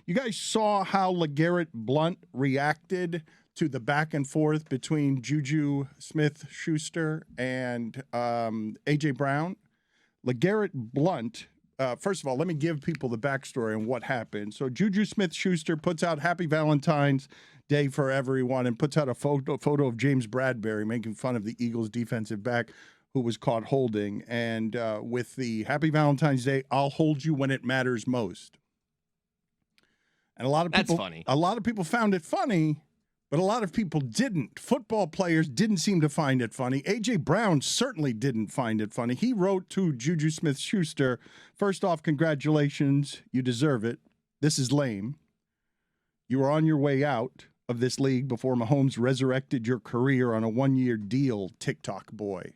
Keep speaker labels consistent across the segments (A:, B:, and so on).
A: You guys saw how LeGarrette Blount reacted to the back and forth between JuJu Smith-Schuster and A.J. Brown. LeGarrette Blount, first of all, let me give people the backstory on what happened. So JuJu Smith-Schuster puts out Happy Valentine's Day for everyone and puts out a photo of James Bradbury making fun of the Eagles defensive back who was caught holding. And with the Happy Valentine's Day, I'll hold you when it matters most. And a lot of people,
B: that's funny.
A: A lot of people found it funny, but a lot of people didn't. Football players didn't seem to find it funny. A.J. Brown certainly didn't find it funny. He wrote to JuJu Smith-Schuster, first off, congratulations. You deserve it. This is lame. You are on your way out of this league before Mahomes resurrected your career on a one-year deal, TikTok boy.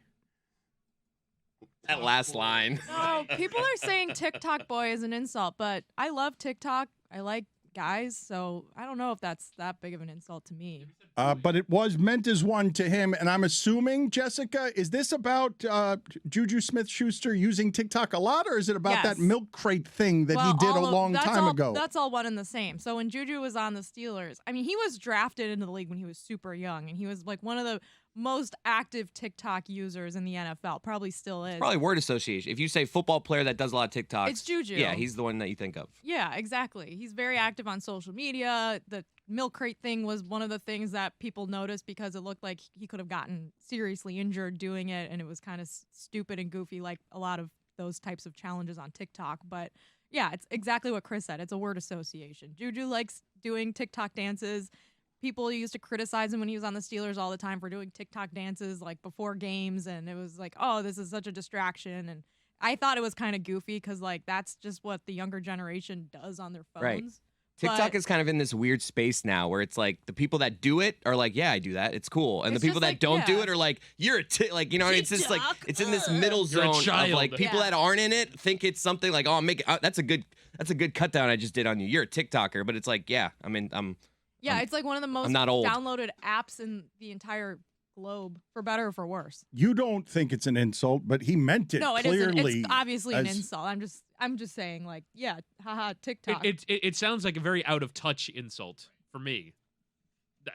B: That last line.
C: No, people are saying TikTok boy is an insult, but I love TikTok. I like guys, so I don't know if that's that big of an insult to me.
A: But it was meant as one to him, and I'm assuming, Jessica, is this about JuJu Smith-Schuster using TikTok a lot, or is it about that milk crate thing that he did a long time ago?
C: That's all one and the same. So when JuJu was on the Steelers, I mean, he was drafted into the league when he was super young, and he was like one of the most active TikTok users in the NFL. Probably still is.
B: Probably word association. If you say football player that does a lot of TikToks,
C: it's JuJu.
B: Yeah, he's the one that you think of.
C: Yeah, exactly. He's very active on social media. The milk crate thing was one of the things that people noticed because it looked like he could have gotten seriously injured doing it, and it was kind of stupid and goofy like a lot of those types of challenges on TikTok. But yeah, it's exactly what Chris said. It's a word association. JuJu likes doing TikTok dances. People used to criticize him when he was on the Steelers all the time for doing TikTok dances like before games, and it was like, oh, this is such a distraction. And I thought it was kind of goofy because like that's just what the younger generation does on their phones.
B: Right. TikTok is kind of in this weird space now where it's like the people that do it are like, yeah, I do that. It's cool. And the people that don't do it are like, you're a like, you know, it's just like, it's in this middle zone of like people that aren't in it think it's something like, oh, that's a good cut down I just did on you. You're a TikToker. But it's like, yeah, I mean,
C: it's like one of the most downloaded apps in the entire globe, for better or for worse.
A: You don't think it's an insult, but he meant it clearly.
C: No, it's obviously an insult. I'm just saying, like, yeah, haha, TikTok.
D: It sounds like a very out of touch insult for me.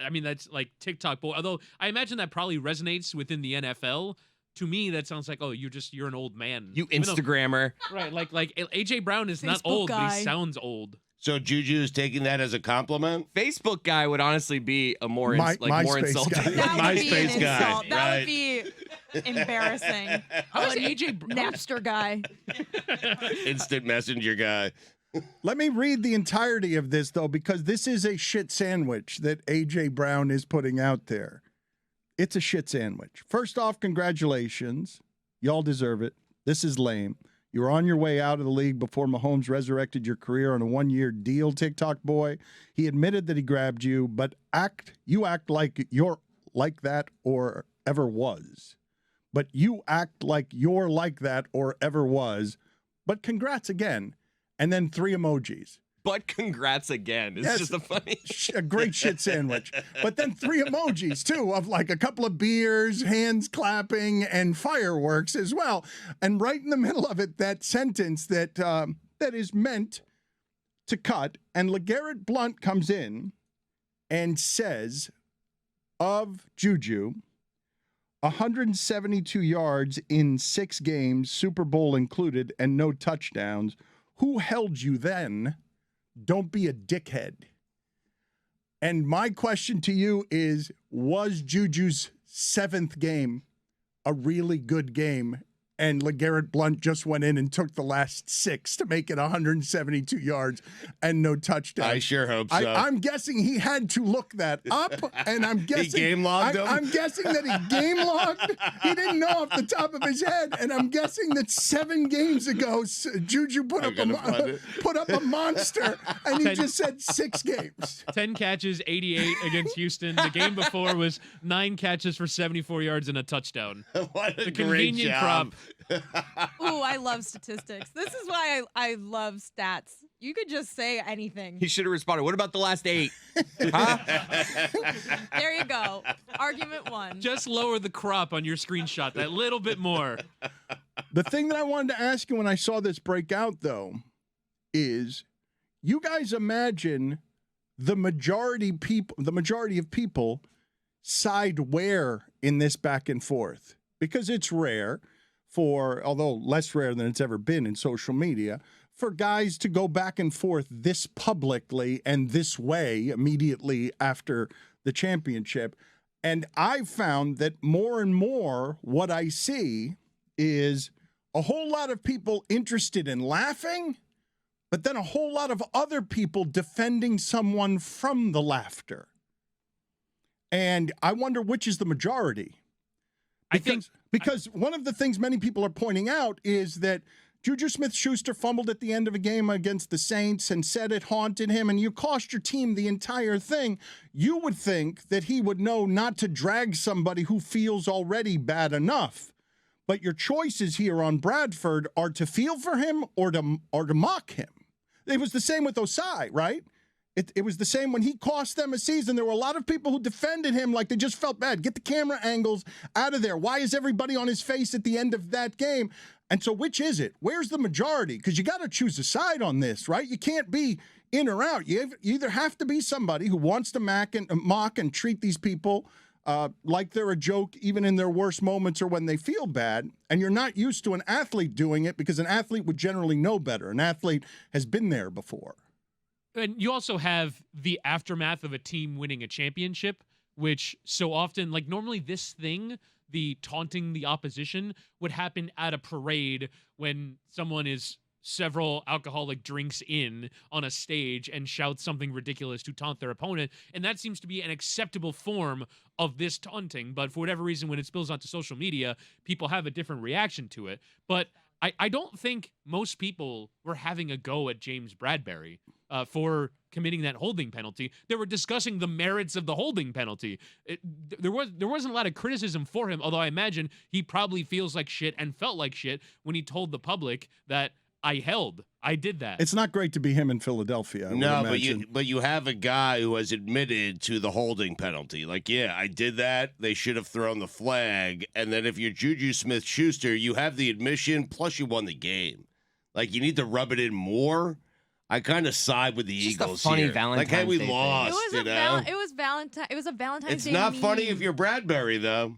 D: I mean, that's like TikTok boy. Although I imagine that probably resonates within the NFL. To me, that sounds like, oh, you're an old man.
B: You Instagrammer.
D: Right, like AJ Brown is not old, but he sounds old.
E: So JuJu is taking that as a compliment?
B: Facebook guy would honestly be a more more insulting.
E: MySpace guy.
C: That would be embarrassing.
D: How is AJ
C: Napster guy?
E: Instant messenger guy.
A: Let me read the entirety of this, though, because this is a shit sandwich that A.J. Brown is putting out there. It's a shit sandwich. First off, congratulations. Y'all deserve it. This is lame. You were on your way out of the league before Mahomes resurrected your career on a one-year deal, TikTok boy. He admitted that he grabbed you, but you act like you're like that or ever was. But you act like you're like that or ever was. But congrats again. And then 3 emojis.
B: But congrats again. It's just a
A: great shit sandwich. But then 3 emojis, too, of like a couple of beers, hands clapping, and fireworks as well. And right in the middle of it, that sentence that is meant to cut. And LeGarrette Blount comes in and says, of JuJu, 172 yards in 6 games, Super Bowl included, and no touchdowns. Who held you then? Don't be a dickhead. And my question to you is, was JuJu's 7th game a really good game? And LeGarrette Blount just went in and took the last 6 to make it 172 yards and no touchdown.
E: I sure hope so.
A: I'm guessing he had to look that up, and I'm guessing
E: he game logged him.
A: I'm guessing that he game logged. He didn't know off the top of his head, and I'm guessing that 7 games ago, JuJu put up a monster, and he just said 6 games.
D: 10 catches, 88 against Houston. The game before was 9 catches for 74 yards and a touchdown.
E: What a
D: the
E: great
D: convenient
E: job.
D: prop.
C: Ooh, I love statistics. This is why I love stats. You could just say anything.
B: He should have responded. What about the last 8? Huh?
C: There you go. Argument 1.
D: Just lower the crop on your screenshot that little bit more.
A: The thing that I wanted to ask you when I saw this break out, though, is you guys imagine the majority of people side where in this back and forth, because it's rare although less rare than it's ever been in social media, for guys to go back and forth this publicly and this way immediately after the championship. And I've found that more and more what I see is a whole lot of people interested in laughing, but then a whole lot of other people defending someone from the laughter. And I wonder which is the majority. Because one of the things many people are pointing out is that JuJu Smith-Schuster fumbled at the end of a game against the Saints and said it haunted him, and you cost your team the entire thing. You would think that he would know not to drag somebody who feels already bad enough. But your choices here on Bradford are to feel for him or to mock him. It was the same with Osai, right? It was the same when he cost them a season. There were a lot of people who defended him like they just felt bad. Get the camera angles out of there. Why is everybody on his face at the end of that game? And so which is it? Where's the majority? Because you got to choose a side on this, right? You can't be in or out. You either have to be somebody who wants to mock and treat these people like they're a joke, even in their worst moments or when they feel bad, and you're not used to an athlete doing it, because an athlete would generally know better. An athlete has been there before.
D: And you also have the aftermath of a team winning a championship, which so often, like normally this thing, the taunting the opposition, would happen at a parade when someone is several alcoholic drinks in on a stage and shouts something ridiculous to taunt their opponent. And that seems to be an acceptable form of this taunting. But for whatever reason, when it spills onto social media, people have a different reaction to it. But I don't think most people were having a go at James Bradbury for committing that holding penalty. They were discussing the merits of the holding penalty. There wasn't a lot of criticism for him, although I imagine he probably feels like shit and felt like shit when he told the public that I did that.
A: It's not great to be him in Philadelphia.
E: No, but you have a guy who has admitted to the holding penalty. Like, yeah, I did that. They should have thrown the flag. And then if you're JuJu Smith-Schuster, you have the admission, plus you won the game. Like, you need to rub it in more. I kind of side with the Eagles
B: just a funny
E: here.
B: Valentine's
E: like, hey, we
B: Day thing.
E: lost.
C: It was a Valentine's
E: It's
C: Day
E: not funny
C: meme.
E: if you're Bradbury, though.